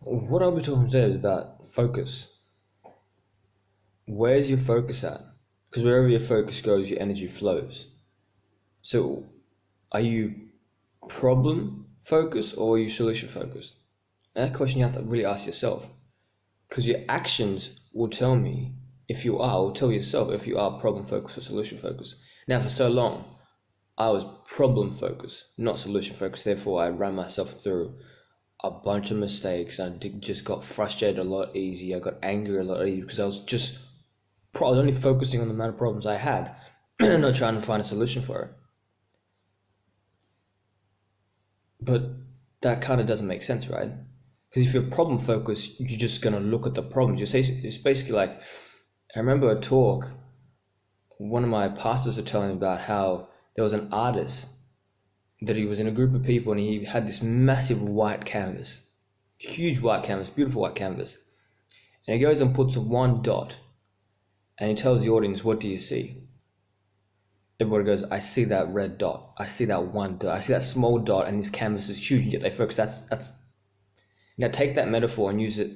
What I'll be talking today is about focus. Where's your focus at? Because wherever your focus goes, your energy flows. So, are you problem focused or are you solution focused? And that question you have to really ask yourself. Because your actions will tell me if you are, will tell yourself if you are problem focused or solution focused. Now, for so long, I was problem focused, not solution focused. Therefore, I ran myself through a bunch of mistakes. Just got frustrated a lot easier. I got angry a lot easier because I was only focusing on the amount of problems I had, not trying to find a solution for it. But that kind of doesn't make sense, right? Because if you're problem focused, you're just gonna look at the problems. It's basically like, I remember a talk. One of my pastors were telling me about how there was an artist that he was in a group of people and he had this massive white canvas, huge white canvas, beautiful white canvas, and he goes and puts one dot, and he tells the audience, "What do you see?" Everybody goes, "I see that red dot. I see that one dot. I see that small dot, and this canvas is huge." And yet they focus. That's. Now take that metaphor and use it.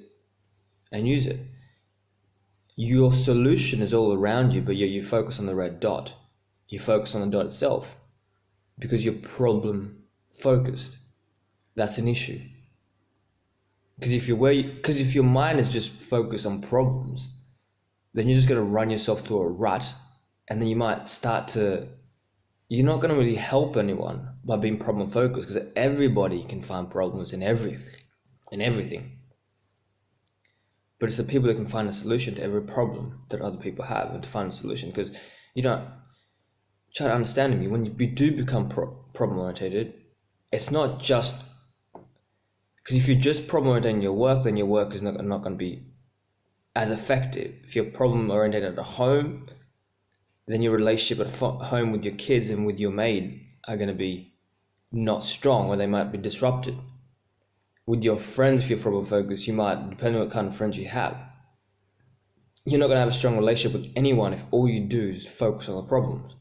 Your solution is all around you, but you focus on the red dot. You focus on the dot itself because you're problem focused. That's an issue. Because if your mind is just focused on problems, then you're just going to run yourself through a rut, and then you're not going to really help anyone by being problem focused, because everybody can find problems in everything. But it's the people that can find a solution to every problem that other people have, and to find a solution. Because try to understand me, when you do become problem oriented, it's not just because if you're just problem oriented in your work, then your work is not going to be as effective. If you're problem oriented at home, then your relationship at home with your kids and with your maid are going to be not strong, or they might be disrupted. With your friends, if you're problem focused, you might, depending on what kind of friends you have, you're not going to have a strong relationship with anyone if all you do is focus on the problems.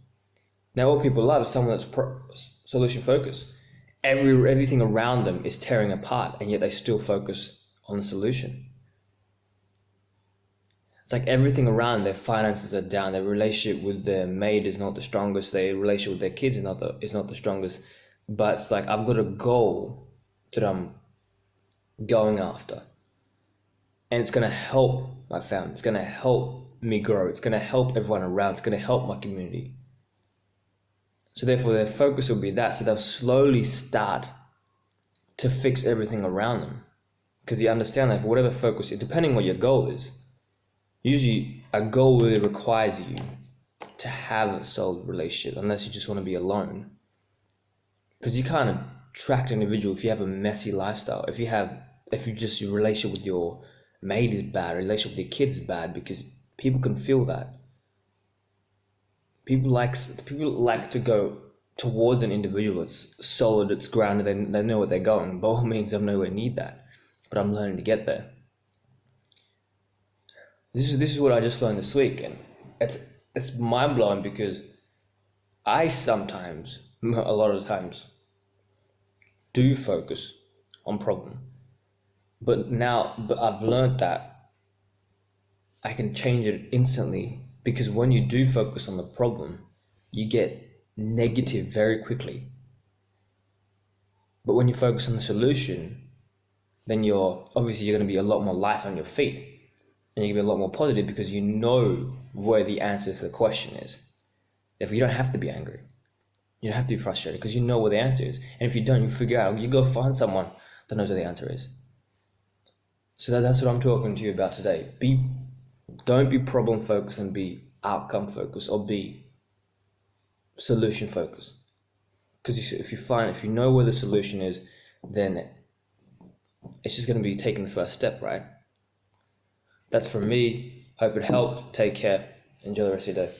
Now, what people love is someone that's solution focused. Everything around them is tearing apart, and yet they still focus on the solution. It's like everything around their finances are down, their relationship with their maid is not the strongest, their relationship with their kids is not the strongest. But it's like, I've got a goal that I'm going after, and it's going to help my family, it's going to help me grow, it's going to help everyone around, it's going to help my community. So therefore their focus will be that. So they'll slowly start to fix everything around them, because you understand that for whatever focus, depending on what your goal is, usually a goal really requires you to have a solid relationship, unless you just want to be alone. Because you can't attract an individual if you have a messy lifestyle. If your relationship with your mate is bad, relationship with your kids is bad, because people can feel that. People like to go towards an individual that's solid, that's grounded, they know where they're going. By all means, I'm nowhere near that, but I'm learning to get there. This is what I just learned this week, and it's mind blowing, because I sometimes, a lot of the times, do focus on problem, but I've learned that I can change it instantly, because when you do focus on the problem, you get negative very quickly. But when you focus on the solution, then you're going to be a lot more light on your feet, and you're going to be a lot more positive, because you know where the answer to the question is. Therefore, you don't have to be angry. You don't have to be frustrated, because you know what the answer is. And if you don't, you figure out, you go find someone that knows what the answer is. So that's what I'm talking to you about today. Don't be problem focused and be outcome focused, or be solution focused. Because if you know where the solution is, then it's just going to be taking the first step, right? That's from me. Hope it helped. Take care. Enjoy the rest of your day.